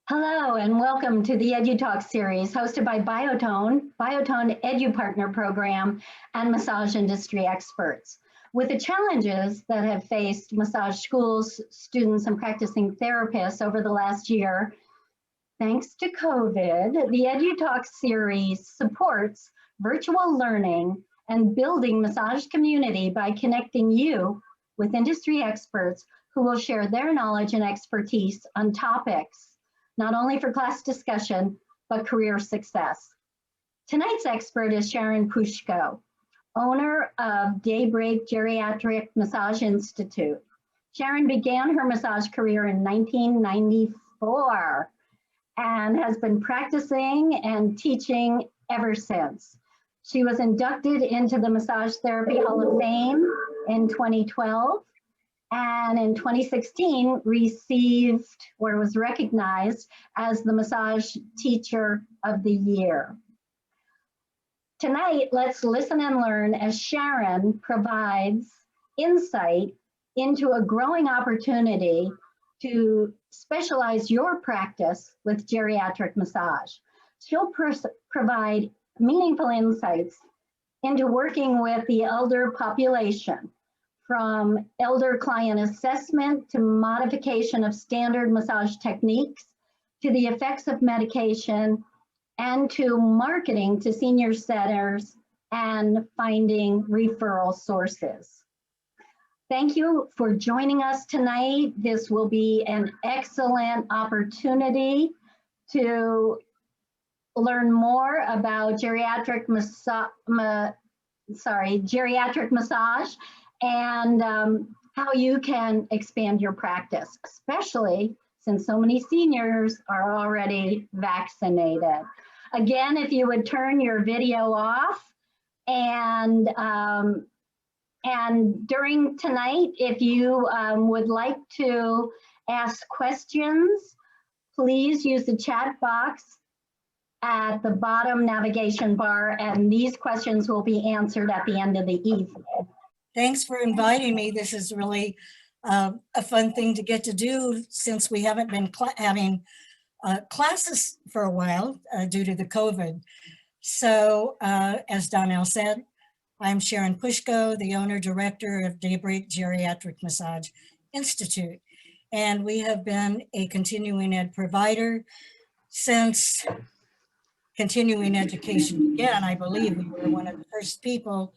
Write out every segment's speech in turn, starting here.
Hello and welcome to the EDU-Talk series hosted by Biotone Edu Partner Program, and massage industry experts. With the challenges that have faced massage schools, students, and practicing therapists over the last year, thanks to COVID, the EDU-Talk series supports virtual learning and building massage community by connecting you with industry experts who will share their knowledge and expertise on topics not only for class discussion, but career success. Tonight's expert is Sharon Puszko, owner of Daybreak Geriatric Massage Institute. Sharon began her massage career in 1994 and has been practicing and teaching ever since. She was inducted into the Massage Therapy Hall of Fame in 2012. And in 2016 received or was recognized as the Massage Teacher of the Year. Tonight, let's listen and learn as Sharon provides insight into a growing opportunity to specialize your practice with geriatric massage. She'll provide meaningful insights into working with the elder population, from elder client assessment to modification of standard massage techniques, to the effects of medication, and to marketing to senior centers and finding referral sources. Thank you for joining us tonight. This will be an excellent opportunity to learn more about geriatric massage and how you can expand your practice, especially since so many seniors are already vaccinated. Again, if you would turn your video off, and during tonight, if you would like to ask questions, please use the chat box at the bottom navigation bar, and these questions will be answered at the end of the evening. Thanks for inviting me. This is really a fun thing to get to do since we haven't been having classes for a while due to the COVID. So as Donnell said, I'm Sharon Puszko, the owner director of Daybreak Geriatric Massage Institute. And we have been a continuing ed provider since continuing education began. I believe we were one of the first people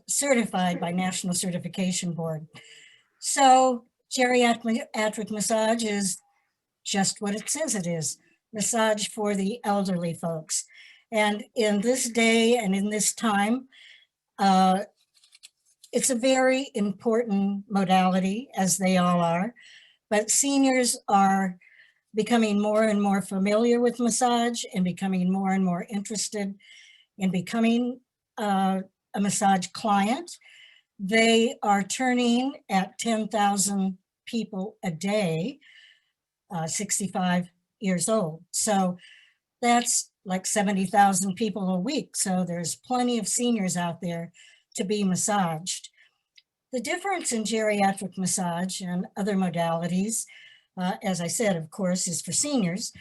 certified by National Certification Board. So geriatric massage is just what it says it is, massage for the elderly folks. And in this day and in this time, it's a very important modality, as they all are, but seniors are becoming more and more familiar with massage and becoming more and more interested in becoming a massage client. They are turning at 10,000 people a day, 65 years old. So that's like 70,000 people a week. So there's plenty of seniors out there to be massaged. The difference in geriatric massage and other modalities, as I said, of course, is for seniors,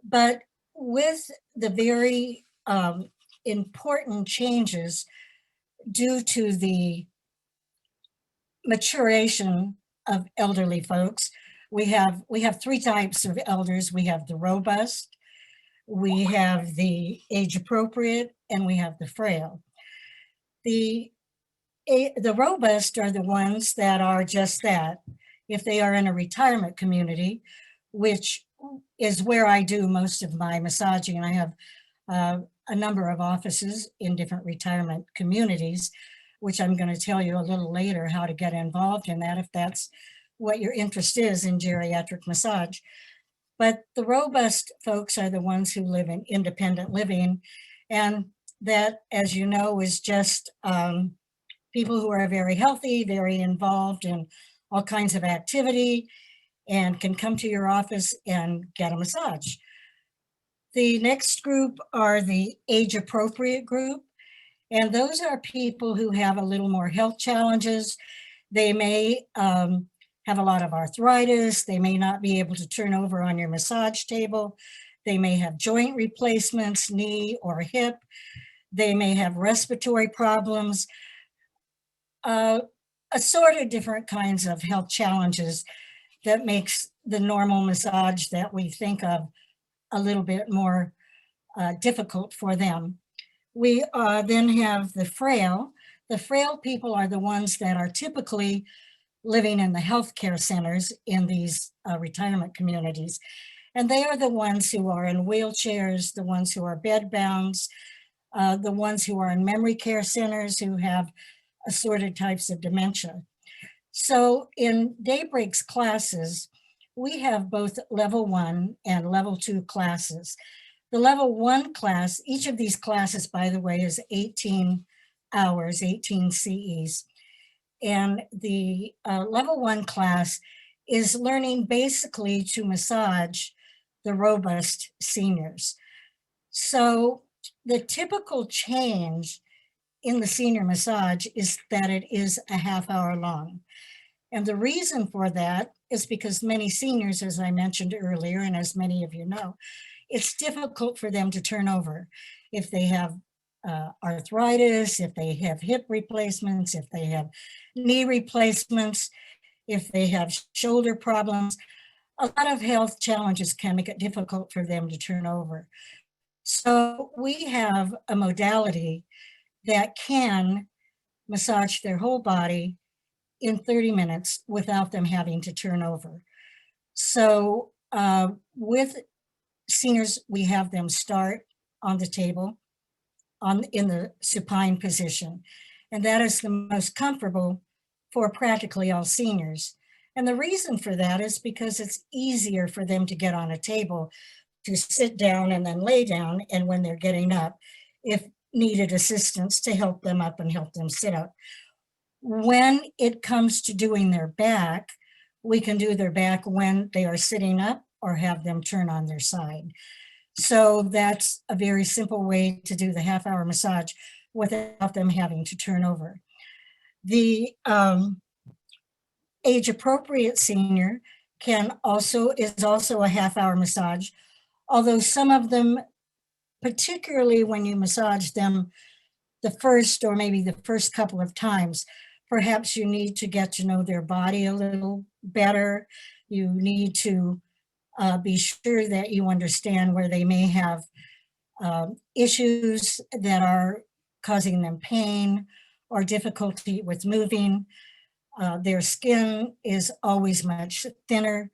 but with the very important changes due to the maturation of elderly folks. We have three types of elders. We have the robust, we have the age appropriate, and we have the frail. The robust are the ones that are just that. If they are in a retirement community, which is where I do most of my massaging, and I have a number of offices in different retirement communities, which I'm going to tell you a little later how to get involved in that if that's what your interest is in geriatric massage. But the robust folks are the ones who live in independent living, and that, as you know, is just people who are very healthy, very involved in all kinds of activity, and can come to your office and get a massage. The next group are the age-appropriate group, and those are people who have a little more health challenges. They may have a lot of arthritis. They may not be able to turn over on your massage table. They may have joint replacements, knee or hip. They may have respiratory problems, assorted different kinds of health challenges that makes the normal massage that we think of a little bit more difficult for them. We then have the frail. The frail people are the ones that are typically living in the healthcare centers in these retirement communities. And they are the ones who are in wheelchairs, the ones who are bedbound, the ones who are in memory care centers who have assorted types of dementia. So in Daybreak's classes, we have both level 1 and level 2 classes. The level 1 class, each of these classes, by the way, is 18 hours, 18 CEs. And the level 1 class is learning basically to massage the robust seniors. So the typical change in the senior massage is that it is a half hour long. And the reason for that is because many seniors, as I mentioned earlier, and as many of you know, it's difficult for them to turn over. If they have arthritis, if they have hip replacements, if they have knee replacements, if they have shoulder problems, a lot of health challenges can make it difficult for them to turn over. So we have a modality that can massage their whole body in 30 minutes without them having to turn over. So with seniors, we have them start on the table in the supine position. And that is the most comfortable for practically all seniors. And the reason for that is because it's easier for them to get on a table, to sit down and then lay down, and when they're getting up, if needed assistance, to help them up and help them sit up. When it comes to doing their back, we can do their back when they are sitting up or have them turn on their side. So that's a very simple way to do the half hour massage without them having to turn over. The age appropriate senior is also a half hour massage, although some of them, particularly when you massage them the first or maybe the first couple of times, perhaps you need to get to know their body a little better. You need to be sure that you understand where they may have issues that are causing them pain or difficulty with moving. Their skin is always much thinner.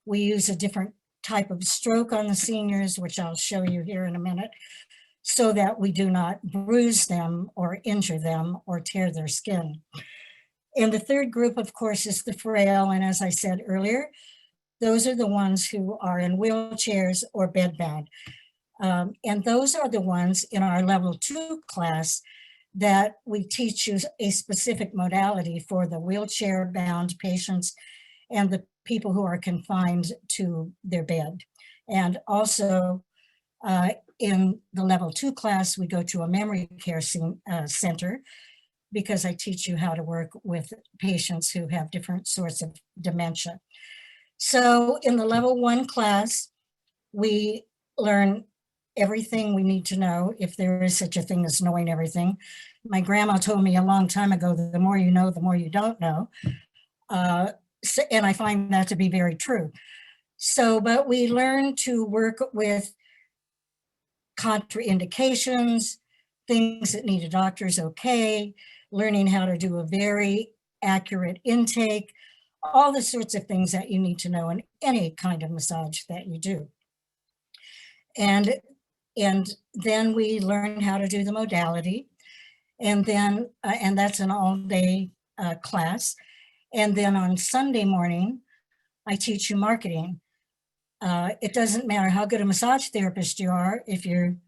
We use a different type of stroke on the seniors, which I'll show you here in a minute, so that we do not bruise them or injure them or tear their skin. And the third group, of course, is the frail. And as I said earlier, those are the ones who are in wheelchairs or bedbound. And those are the ones in our level 2 class that we teach you a specific modality for the wheelchair bound patients and the people who are confined to their bed. And also in the level 2 class, we go to a memory care center, because I teach you how to work with patients who have different sorts of dementia. So in the level 1 class, we learn everything we need to know, if there is such a thing as knowing everything. My grandma told me a long time ago, the more you know, the more you don't know. And I find that to be very true. So, but we learn to work with contraindications, things that need a doctor's okay, learning how to do a very accurate intake, all the sorts of things that you need to know in any kind of massage that you do. And then we learn how to do the modality, and then and that's an all-day class. And then on Sunday morning, I teach you marketing. It doesn't matter how good a massage therapist you are, if you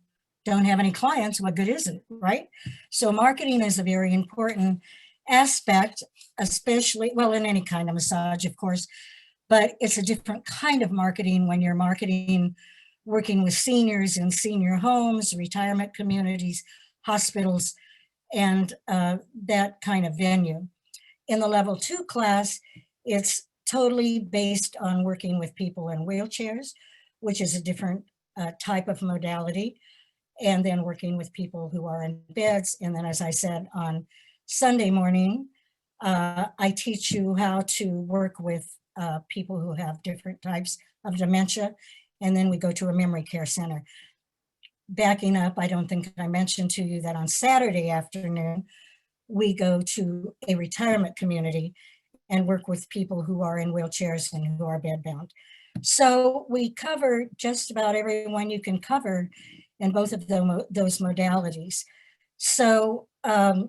don't have any clients, what good is it, right? So marketing is a very important aspect, especially, well, in any kind of massage, of course, but it's a different kind of marketing when you're marketing, working with seniors in senior homes, retirement communities, hospitals, and that kind of venue. In the level 2 class, it's totally based on working with people in wheelchairs, which is a different type of modality, and then working with people who are in beds. And then, as I said, on Sunday morning, I teach you how to work with people who have different types of dementia, and then we go to a memory care center. Backing up, I don't think I mentioned to you that on Saturday afternoon, we go to a retirement community and work with people who are in wheelchairs and who are bedbound. So we cover just about everyone you can cover in both of those modalities. So our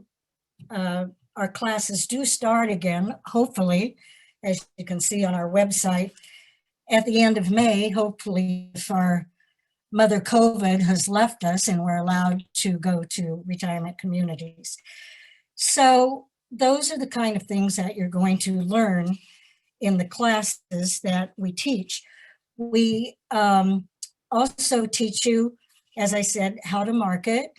classes do start again, hopefully, as you can see on our website, at the end of May, hopefully, if our Mother COVID has left us and we're allowed to go to retirement communities. So those are the kind of things that you're going to learn in the classes that we teach. We also teach you, as I said, how to market,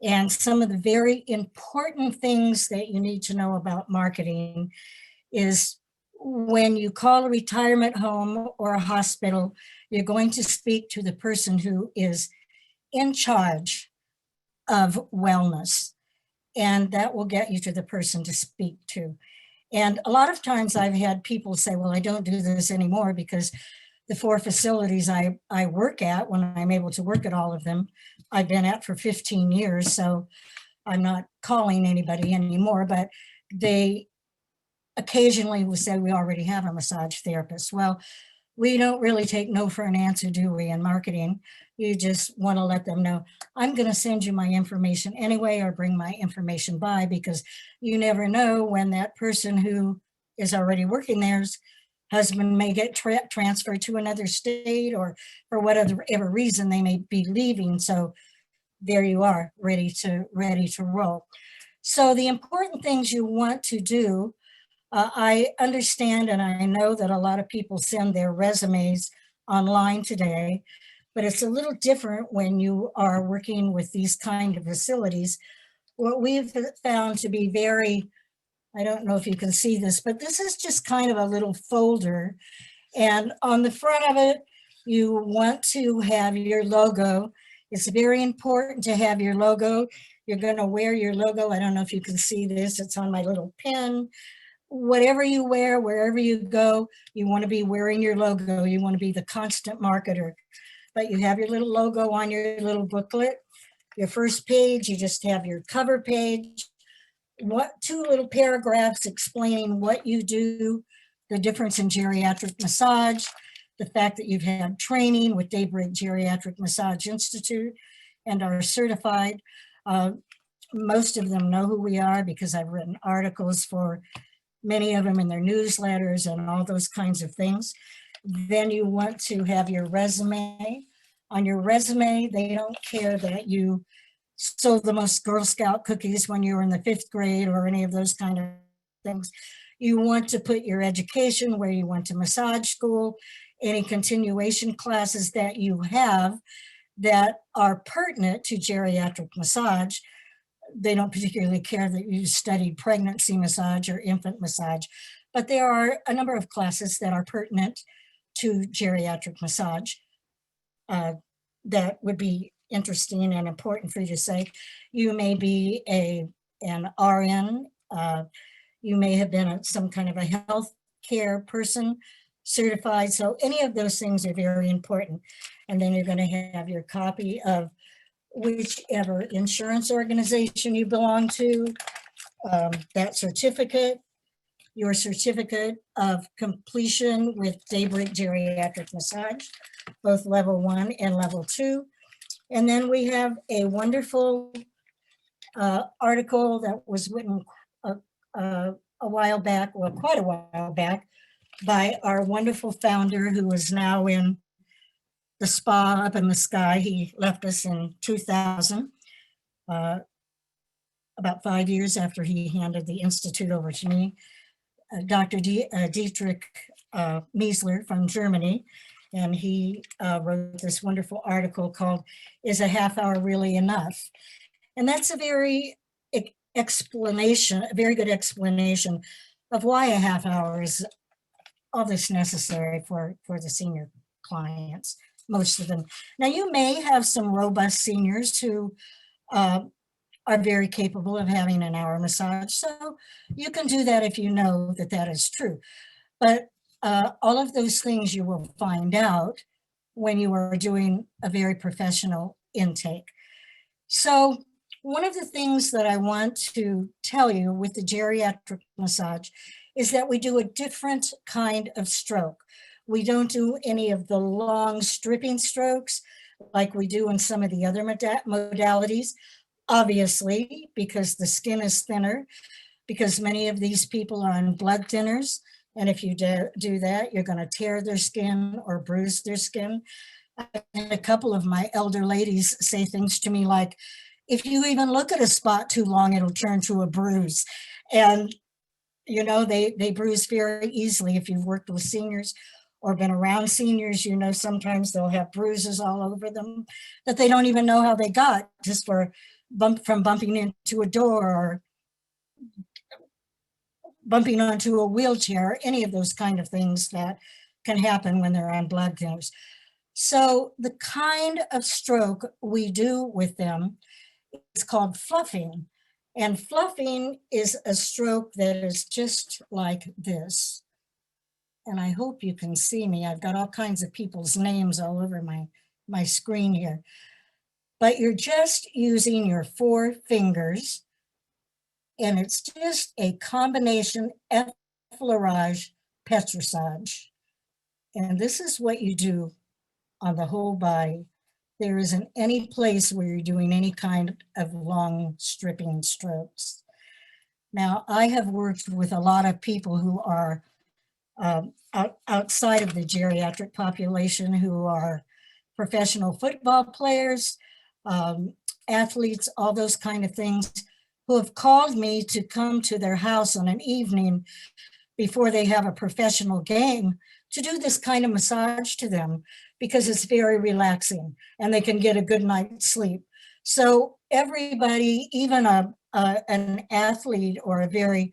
and some of the very important things that you need to know about marketing is when you call a retirement home or a hospital, you're going to speak to the person who is in charge of wellness, and that will get you to the person to speak to. And a lot of times I've had people say, well, I don't do this anymore because the 4 facilities I work at, when I'm able to work at all of them, I've been at for 15 years, so I'm not calling anybody anymore, but they occasionally will say, we already have a massage therapist. Well, we don't really take no for an answer, do we, in marketing? You just want to let them know, I'm going to send you my information anyway, or bring my information by, because you never know when that person who is already working there's husband may get transferred to another state, or for whatever reason they may be leaving. So there you are, ready to roll. So the important things you want to do, I understand and I know that a lot of people send their resumes online today, but it's a little different when you are working with these kind of facilities. What we've found to be very, I don't know if you can see this, but this is just kind of a little folder. And on the front of it, you want to have your logo. It's very important to have your logo. You're going to wear your logo. I don't know if you can see this. It's on my little pen. Whatever you wear, wherever you go, you want to be wearing your logo. You want to be the constant marketer. But you have your little logo on your little booklet. Your first page, you just have your cover page. 2 little paragraphs explaining what you do, the difference in geriatric massage, the fact that you've had training with Daybreak Geriatric Massage Institute and are certified. Most of them know who we are because I've written articles for many of them in their newsletters and all those kinds of things. Then you want to have your resume. On your resume, they don't care that you sold the most Girl Scout cookies when you were in the 5th grade or any of those kind of things. You want to put your education, where you went to massage school, any continuation classes that you have that are pertinent to geriatric massage. They don't particularly care that you studied pregnancy massage or infant massage, but there are a number of classes that are pertinent to geriatric massage that would be interesting and important for you to say. You may be an RN, you may have been some kind of a health care person certified. So any of those things are very important. And then you're going to have your copy of whichever insurance organization you belong to, that certificate, your certificate of completion with Daybreak Geriatric Massage, both level 1 and level 2. And then we have a wonderful article that was written a while back, well, quite a while back, by our wonderful founder who is now in the spa up in the sky. He left us in 2000, about 5 years after he handed the Institute over to me. Dr. Dietrich Miesler from Germany, and he wrote this wonderful article called, Is a Half Hour Really Enough? And that's a very good explanation of why a half hour is all that's necessary for the senior clients, most of them. Now, you may have some robust seniors who are very capable of having an hour massage. So you can do that if you know that that is true. But all of those things you will find out when you are doing a very professional intake. So one of the things that I want to tell you with the geriatric massage is that we do a different kind of stroke. We don't do any of the long stripping strokes like we do in some of the other modalities, obviously, because the skin is thinner, because many of these people are on blood thinners. And if you do that, you're going to tear their skin or bruise their skin. And a couple of my elder ladies say things to me like, if you even look at a spot too long, it'll turn to a bruise. And, you know, they bruise very easily. If you've worked with seniors or been around seniors, you know, sometimes they'll have bruises all over them that they don't even know how they got, just from bumping into a door or bumping onto a wheelchair, any of those kind of things that can happen when they're on blood thinners. So the kind of stroke we do with them is called fluffing. And fluffing is a stroke that is just like this. And I hope you can see me. I've got all kinds of people's names all over my screen here. But you're just using your 4 fingers, and it's just a combination effleurage petrissage. And this is what you do on the whole body. There isn't any place where you're doing any kind of long stripping strokes. Now, I have worked with a lot of people who are outside of the geriatric population, who are professional football players, athletes, all those kind of things, who have called me to come to their house on an evening before they have a professional game to do this kind of massage to them, because it's very relaxing and they can get a good night's sleep. So everybody, even an athlete or a very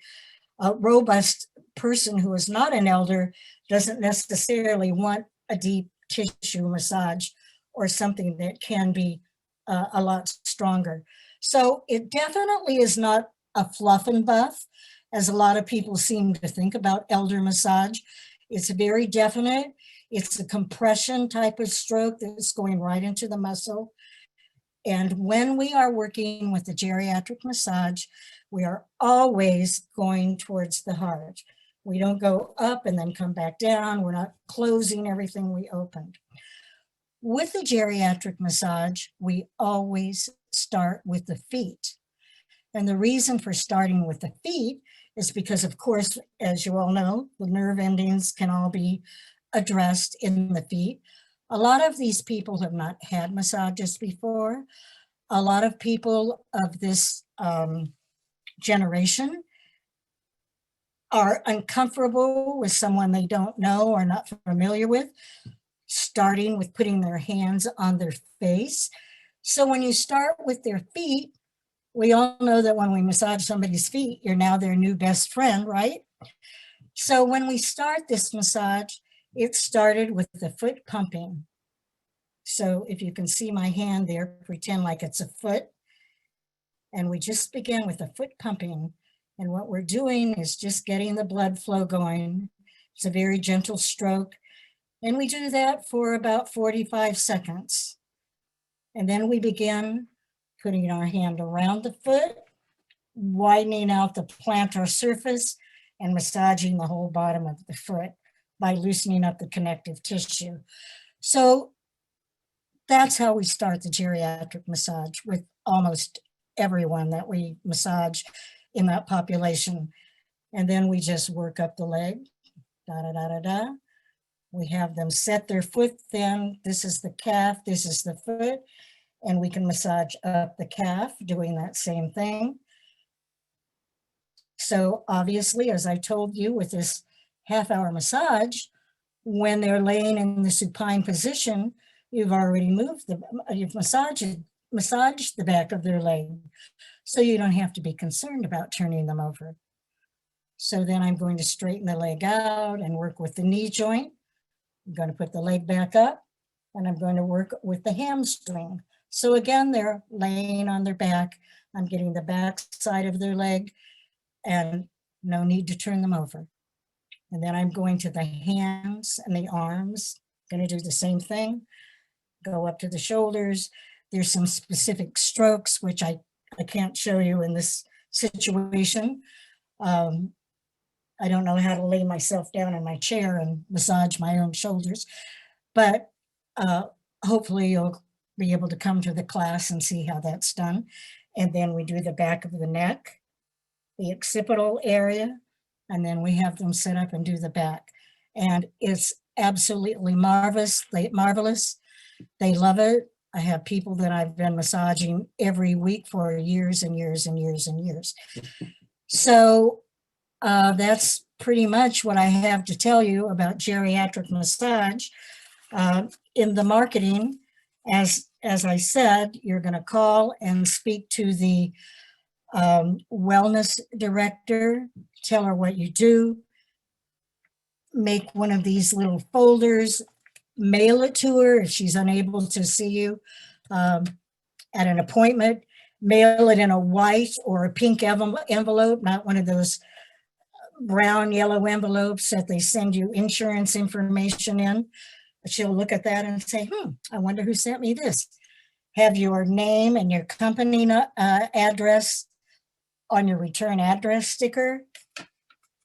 robust person who is not an elder, doesn't necessarily want a deep tissue massage or something that can be a lot stronger. So it definitely is not a fluff and buff, as a lot of people seem to think about elder massage. It's very definite. It's a compression type of stroke that's going right into the muscle. And when we are working with the geriatric massage, we are always going towards the heart. We don't go up and then come back down. We're not closing everything we opened. With the geriatric massage, we always start with the feet. And the reason for starting with the feet is because, of course, as you all know, the nerve endings can all be addressed in the feet. A lot of these people have not had massages before. A lot of people of this generation are uncomfortable with someone they don't know or not familiar with, starting with putting their hands on their face. So when you start with their feet, we all know that when we massage somebody's feet, you're now their new best friend, right? So when we start this massage, it started with the foot pumping. So if you can see my hand there, pretend like it's a foot. And we just begin with the foot pumping. And what we're doing is just getting the blood flow going. It's a very gentle stroke. And we do that for about 45 seconds. And then we begin putting our hand around the foot, widening out the plantar surface, and massaging the whole bottom of the foot by loosening up the connective tissue. So that's how we start the geriatric massage with almost everyone that we massage in that population. And then we just work up the leg, da da da da da. We have them set their foot thin. This is the calf, this is the foot, and we can massage up the calf doing that same thing. So obviously, as I told you, with this half-hour massage, when they're laying in the supine position, you've already you've massaged the back of their leg. So you don't have to be concerned about turning them over. So then I'm going to straighten the leg out and work with the knee joint. I'm going to put the leg back up, and I'm going to work with the hamstring. So again, they're laying on their back. I'm getting the back side of their leg, and no need to turn them over. And then I'm going to the hands and the arms. Going to do the same thing. Go up to the shoulders. There's some specific strokes, which I can't show you in this situation. I don't know how to lay myself down in my chair and massage my own shoulders, but hopefully you'll be able to come to the class and see how that's done. And then we do the back of the neck, the occipital area, and then we have them set up and do the back. And it's absolutely marvelous. They love it. I have people that I've been massaging every week for years and years and years and years. So that's pretty much what I have to tell you about geriatric massage. In the marketing, as I said, you're going to call and speak to the wellness director, tell her what you do, make one of these little folders, mail it to her if she's unable to see you at an appointment, mail it in a white or a pink envelope, not one of those brown, yellow envelopes that they send you insurance information in. She'll look at that and say, I wonder who sent me this. Have your name and your company address on your return address sticker.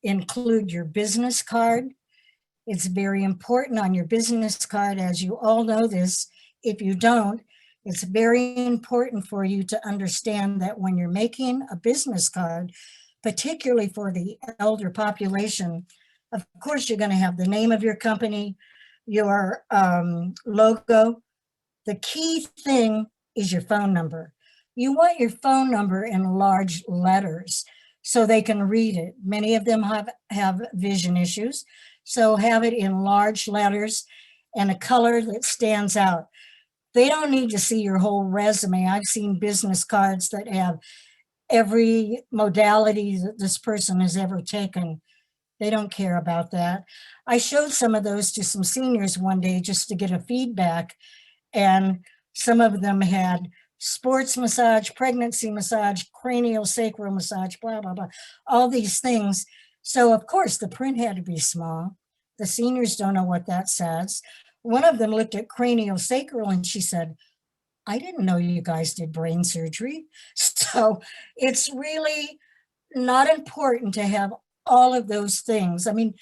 Include your business card. It's very important on your business card, as you all know this. If you don't, it's very important for you to understand that when you're making a business card, particularly for the elder population, of course, you're going to have the name of your company, your logo. The key thing is your phone number. You want your phone number in large letters so they can read it. Many of them have vision issues, so have it in large letters and a color that stands out. They don't need to see your whole resume. I've seen business cards that have every modality that this person has ever taken. They don't care about that. I showed some of those to some seniors one day just to get a feedback, and some of them had sports massage, pregnancy massage, cranial sacral massage, blah, blah, blah, all these things. So of course the print had to be small. The seniors don't know what that says. One of them looked at cranial sacral and she said, I didn't know you guys did brain surgery. So it's really not important to have all of those things. I mean,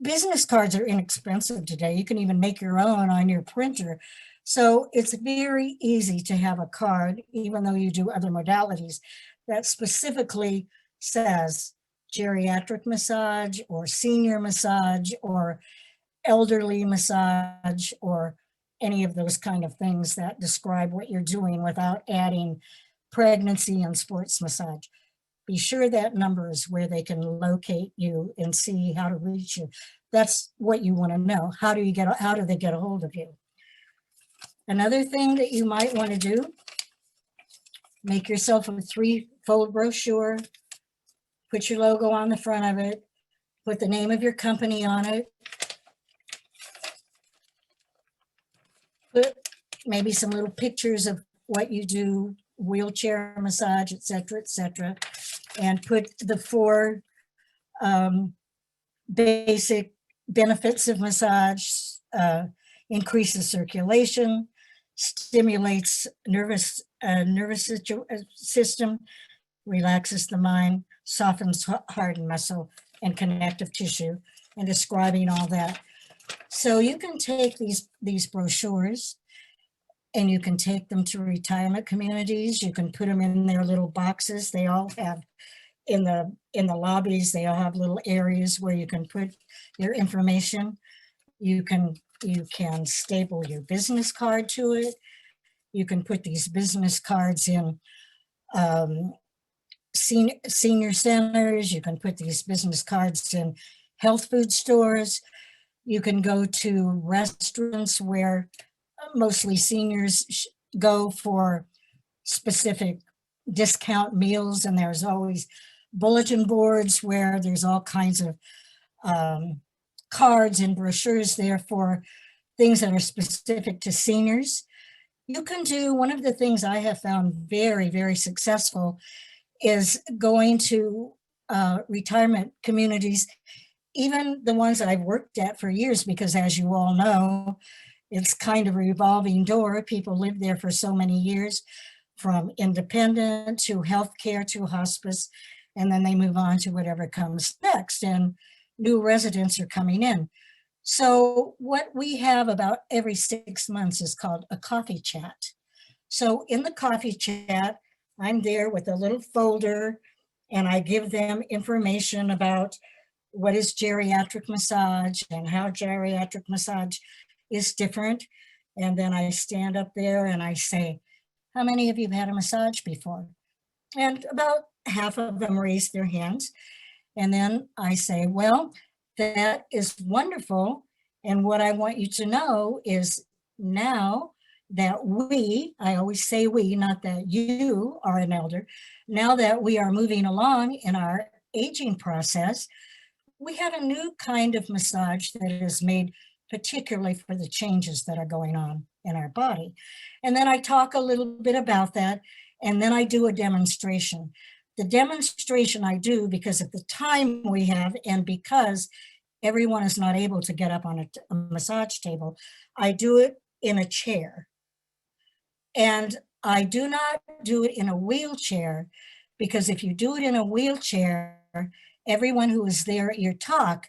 business cards are inexpensive today. You can even make your own on your printer. So it's very easy to have a card, even though you do other modalities, that specifically says geriatric massage or senior massage or elderly massage or any of those kind of things that describe what you're doing without adding pregnancy and sports massage. Be sure that number is where they can locate you and see how to reach you. That's what you want to know. How do they get a hold of you? Another thing that you might want to do, make yourself a 3-fold brochure, put your logo on the front of it, put the name of your company on it, put maybe some little pictures of what you do, wheelchair massage, etc., and put the 4 basic benefits of massage: increases circulation, stimulates nervous system, relaxes the mind, softens heart and muscle and connective tissue, and describing all that. So you can take these brochures and you can take them to retirement communities. You can put them in their little boxes. They all have in the lobbies, they all have little areas where you can put your information. You can staple your business card to it. You can put these business cards in senior centers. You can put these business cards in health food stores. You can go to restaurants where mostly seniors go for specific discount meals, and there's always bulletin boards where there's all kinds of cards and brochures there for things that are specific to seniors. You can do, one of the things I have found very, very successful is going to retirement communities, even the ones that I've worked at for years, because as you all know, it's kind of a revolving door. People live there for so many years, from independent to healthcare to hospice, and then they move on to whatever comes next, and new residents are coming in. So what we have about every 6 months is called a coffee chat. So in the coffee chat, I'm there with a little folder, and I give them information about what is geriatric massage and how geriatric massage is different. And then I stand up there and I say, how many of you have had a massage before? And about half of them raise their hands. And then I say, well, that is wonderful. And what I want you to know is now that we, I always say we, not that you are an elder, now that we are moving along in our aging process, we have a new kind of massage that is made particularly for the changes that are going on in our body. And then I talk a little bit about that, and then I do a demonstration. The demonstration I do because of the time we have and because everyone is not able to get up on a massage table, I do it in a chair. And I do not do it in a wheelchair, because if you do it in a wheelchair, everyone who is there at your talk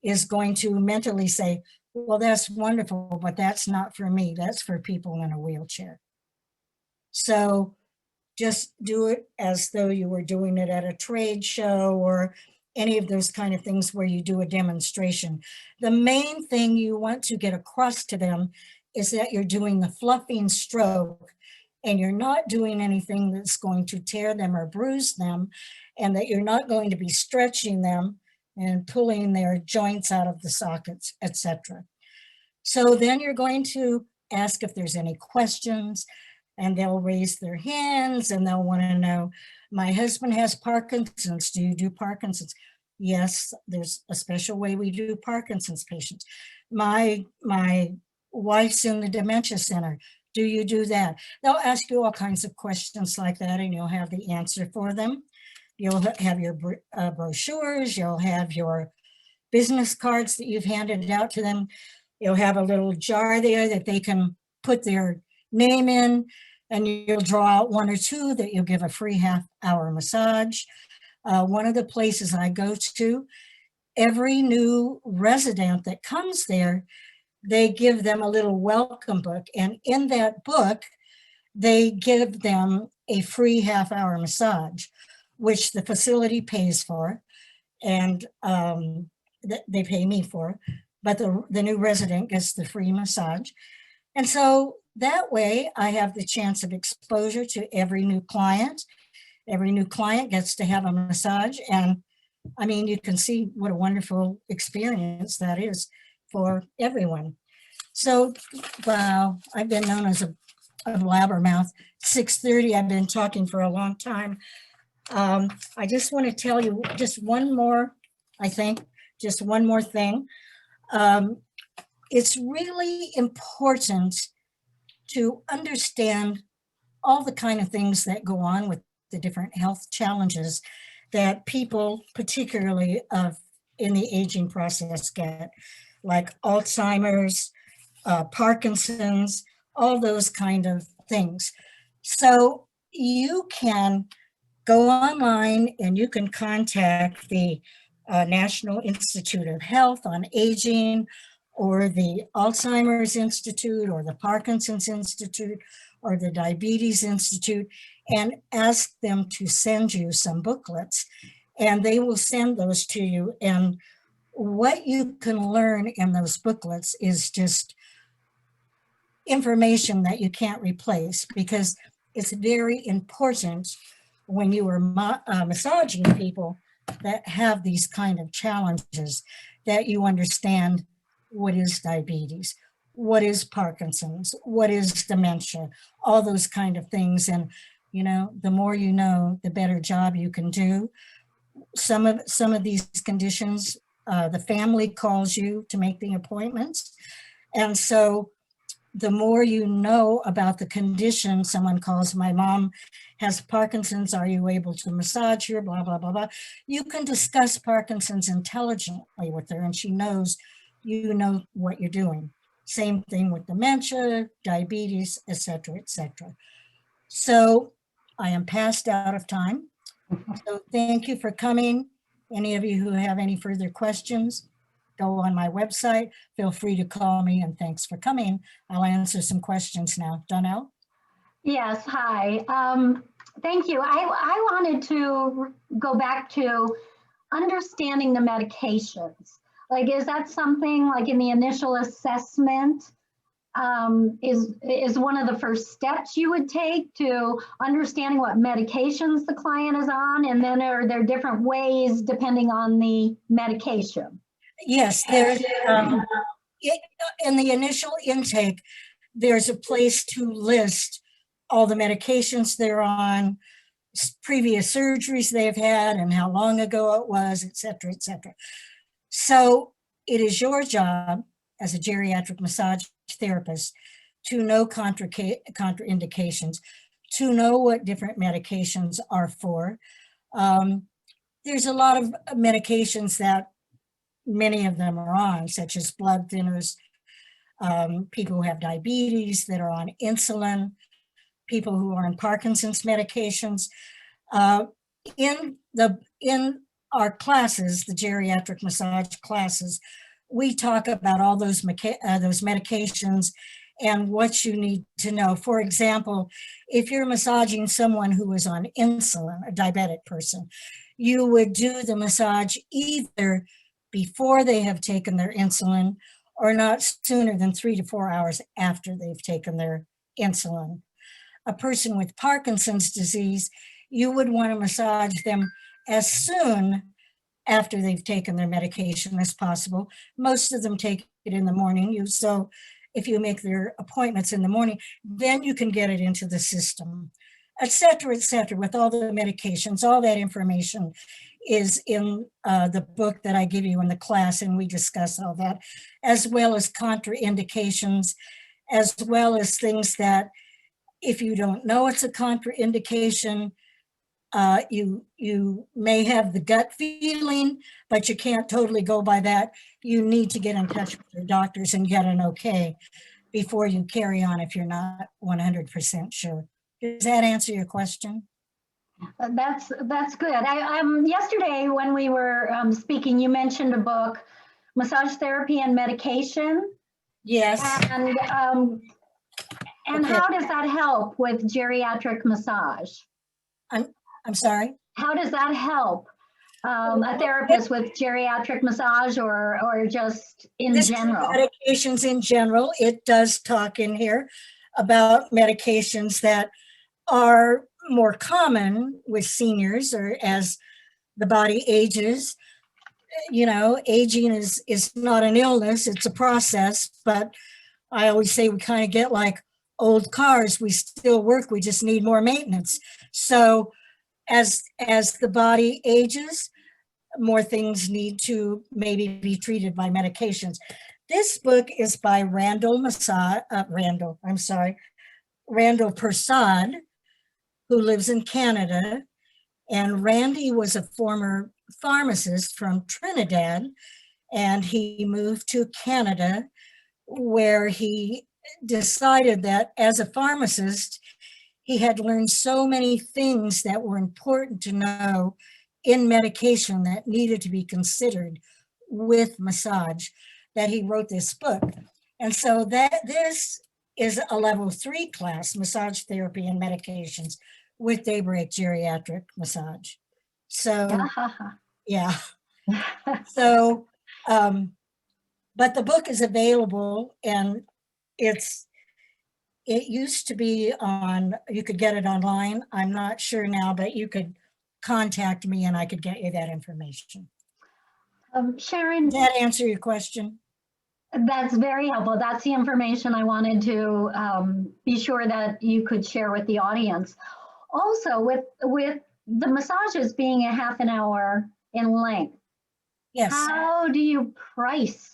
is going to mentally say, well, that's wonderful, but that's not for me. That's for people in a wheelchair. So just do it as though you were doing it at a trade show or any of those kind of things where you do a demonstration. The main thing you want to get across to them is that you're doing the fluffing stroke and you're not doing anything that's going to tear them or bruise them, and that you're not going to be stretching them and pulling their joints out of the sockets, etc. So then you're going to ask if there's any questions, and they'll raise their hands and they'll want to know, my husband has Parkinson's. Do you do Parkinson's? Yes, there's a special way we do Parkinson's patients. My wife's in the dementia center. Do you do that? They'll ask you all kinds of questions like that, and you'll have the answer for them. You'll have your brochures, you'll have your business cards that you've handed out to them. You'll have a little jar there that they can put their name in, and you'll draw out one or two that you'll give a free half-hour massage. One of the places I go to, every new resident that comes there, they give them a little welcome book, and in that book, they give them a free half-hour massage, which the facility pays for, and they pay me for, but the new resident gets the free massage. And so that way I have the chance of exposure to every new client. Every new client gets to have a massage. And I mean, you can see what a wonderful experience that is for everyone. So, wow, I've been known as a blabbermouth. 6:30, I've been talking for a long time. I just want to tell you just one more, I think, just one more thing. It's really important to understand all the kind of things that go on with the different health challenges that people, particularly in the aging process, get, like Alzheimer's, Parkinson's, all those kind of things. So you can go online and you can contact the National Institute of Health on Aging, or the Alzheimer's Institute, or the Parkinson's Institute, or the Diabetes Institute, and ask them to send you some booklets, and they will send those to you. And what you can learn in those booklets is just information that you can't replace, because it's very important when you are massaging people that have these kind of challenges, that you understand what is diabetes, what is Parkinson's, what is dementia, all those kind of things. And, you know, the more you know, the better job you can do. some of these conditions, the family calls you to make the appointments. And so the more you know about the condition, someone calls, my mom has Parkinson's, are you able to massage her, blah, blah, blah, blah. You can discuss Parkinson's intelligently with her, and she knows you know what you're doing. Same thing with dementia, diabetes, et cetera, et cetera. So I am passed out of time. So thank you for coming. Any of you who have any further questions, go on my website. Feel free to call me, and thanks for coming. I'll answer some questions now. Donnell? Yes, hi. Thank you. I wanted to go back to understanding the medications. Like, is that something like in the initial assessment, is one of the first steps you would take to understanding what medications the client is on? And then are there different ways depending on the medication? Yes, there's in the initial intake, there's a place to list all the medications they're on, previous surgeries they've had, and how long ago it was, et cetera, et cetera. So it is your job as a geriatric massage therapist to know contraindications, to know what different medications are for. There's a lot of medications that many of them are on, such as blood thinners, people who have diabetes that are on insulin, people who are on Parkinson's medications. In our classes, the geriatric massage classes, we talk about all those medications and what you need to know. For example, if you're massaging someone who is on insulin, a diabetic person, you would do the massage either before they have taken their insulin or not sooner than 3 to 4 hours after they've taken their insulin. A person with Parkinson's disease, you would want to massage them as soon after they've taken their medication as possible. Most of them take it in the morning. So if you make their appointments in the morning, then you can get it into the system, et cetera, with all the medications. All that information is in the book that I give you in the class, and we discuss all that, as well as contraindications, as well as things that if you don't know it's a contraindication, you may have the gut feeling, but you can't totally go by that. You need to get in touch with your doctors and get an okay before you carry on if you're not 100% sure. Does that answer your question? That's good. Yesterday when we were speaking, you mentioned a book, Massage Therapy and Medication. Yes. And okay. How does that help with geriatric massage? I'm sorry? How does that help a therapist with geriatric massage or just in general? Medications in general. It does talk in here about medications that are more common with seniors or as the body ages. You know, aging is not an illness, it's a process, but I always say we kind of get like old cars. We still work, we just need more maintenance. So as the body ages, more things need to maybe be treated by medications. This book is by Randall Persad, who lives in Canada. And Randy was a former pharmacist from Trinidad, and he moved to Canada, where he decided that as a pharmacist, he had learned so many things that were important to know in medication that needed to be considered with massage, that he wrote this book. And so this is a level 3 class, Massage Therapy and Medications with Daybreak Geriatric Massage. So, yeah. So, but the book is available, and it used to be on, you could get it online. I'm not sure now, but you could contact me and I could get you that information. Sharon. Does that answer your question? That's very helpful. That's the information I wanted to be sure that you could share with the audience. Also, with the massages being a half an hour in length, Yes. how do you price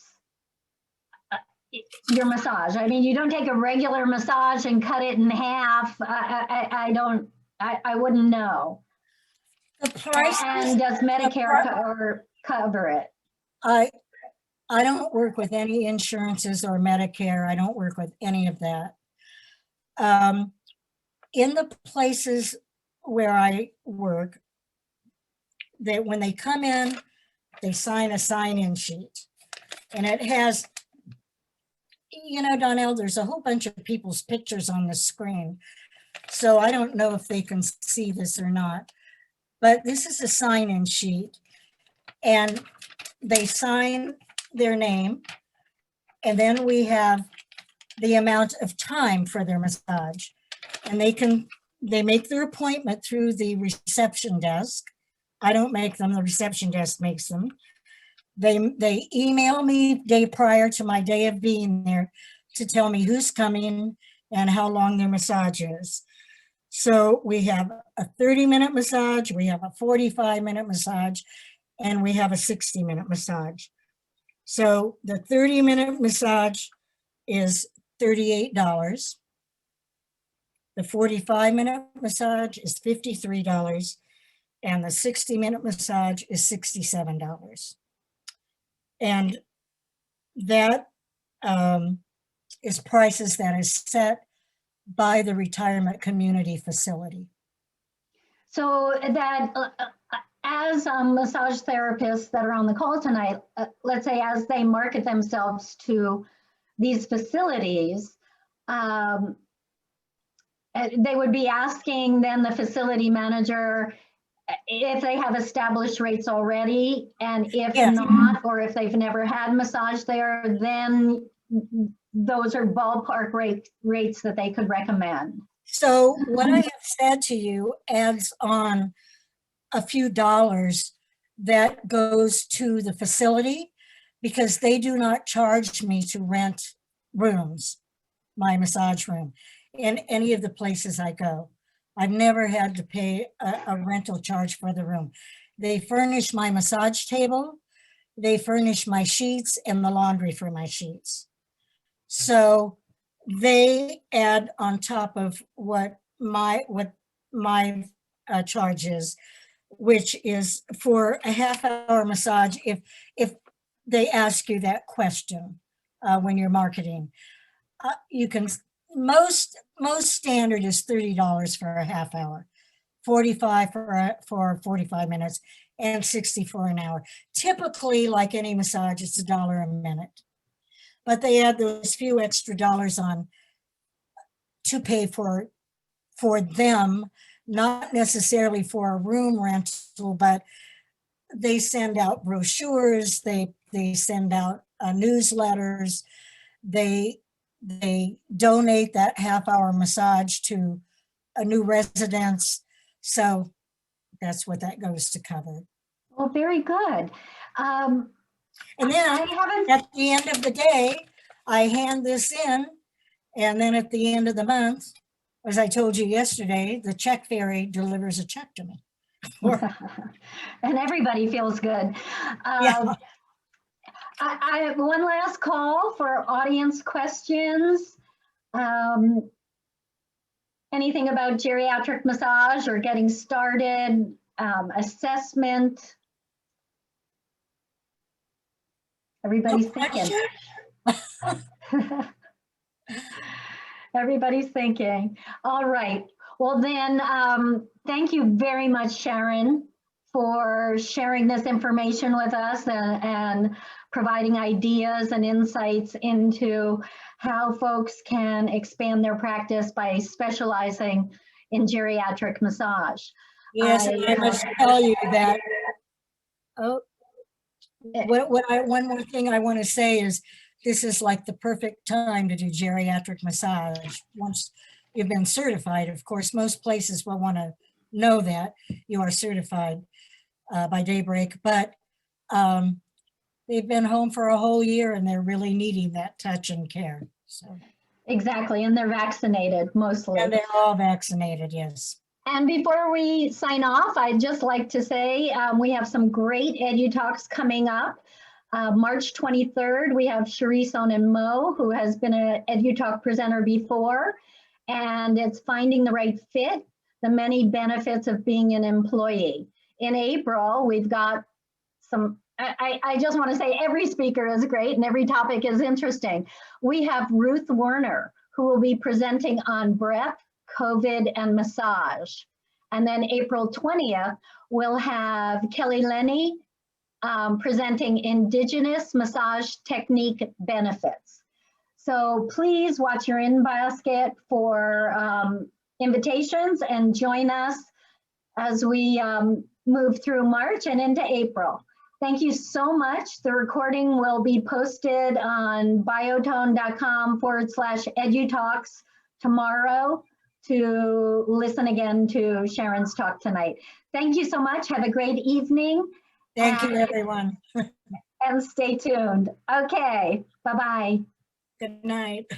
your massage? I mean, you don't take a regular massage and cut it in half. I wouldn't know. The price. And does Medicare cover it? I don't work with any insurances or Medicare. I don't work with any of that. In the places where I work, when they come in, they sign a sign-in sheet. And it has, you know, Donnell, there's a whole bunch of people's pictures on the screen. So I don't know if they can see this or not. But this is a sign-in sheet. And they sign their name. And then we have the amount of time for their massage. And they make their appointment through the reception desk. I don't make them, the reception desk makes them. They email me day prior to my day of being there to tell me who's coming and how long their massage is. So we have a 30-minute massage, we have a 45-minute massage, and we have a 60-minute massage. So the 30-minute massage is $38. The 45-minute massage is $53, and the 60-minute massage is $67. And that is prices that is set by the retirement community facility. So that as massage therapists that are on the call tonight, let's say as they market themselves to these facilities, they would be asking then the facility manager if they have established rates already, and if not, or if they've never had massage there, then those are ballpark rates that they could recommend. So what I have said to you adds on a few dollars that goes to the facility, because they do not charge me to rent rooms, my massage room, in any of the places I go. I've never had to pay a rental charge for the room. They furnish my massage table, they furnish my sheets and the laundry for my sheets. So they add on top of what my charge is, which is for a half-hour massage. If they ask you that question when you're marketing, you can. Most standard is $30 for a half hour, 45 for 45 minutes, and 60 for an hour. Typically, like any massage, it's $1 a minute. But they add those few extra dollars on to pay for them, not necessarily for a room rental, but they send out brochures, they send out newsletters, they donate that half-hour massage to a new residence. So that's what that goes to cover. Well, very good. And then at the end of the day, I hand this in, and then at the end of the month, as I told you yesterday, the check fairy delivers a check to me. And everybody feels good. Yeah. I have one last call for audience questions. Anything about geriatric massage or getting started, assessment? Everybody's thinking. Everybody's thinking. All right. Well then, thank you very much, Sharon, for sharing this information with us and providing ideas and insights into how folks can expand their practice by specializing in geriatric massage. Yes, I must tell you that. One more thing I want to say is this is like the perfect time to do geriatric massage. Once you've been certified, of course, most places will want to know that you are certified by Daybreak, but they've been home for a whole year and they're really needing that touch and care. So exactly, and they're vaccinated mostly. And they're all vaccinated, yes. And before we sign off, I'd just like to say we have some great EDU-Talks coming up. March 23rd, we have Sharon and Mo, who has been an EDU-Talk presenter before, and it's Finding the Right Fit, the Many Benefits of Being an Employee. In April, we've got some, I just want to say every speaker is great and every topic is interesting. We have Ruth Werner, who will be presenting on breath, COVID, and massage. And then April 20th, we'll have Kelly Lenny presenting Indigenous Massage Technique Benefits. So please watch your in-basket for invitations and join us as we move through March and into April. Thank you so much. The recording will be posted on biotone.com/EDU-Talks tomorrow to listen again to Sharon's talk tonight. Thank you so much. Have a great evening. Thank you, everyone. And stay tuned. Okay, bye-bye. Good night.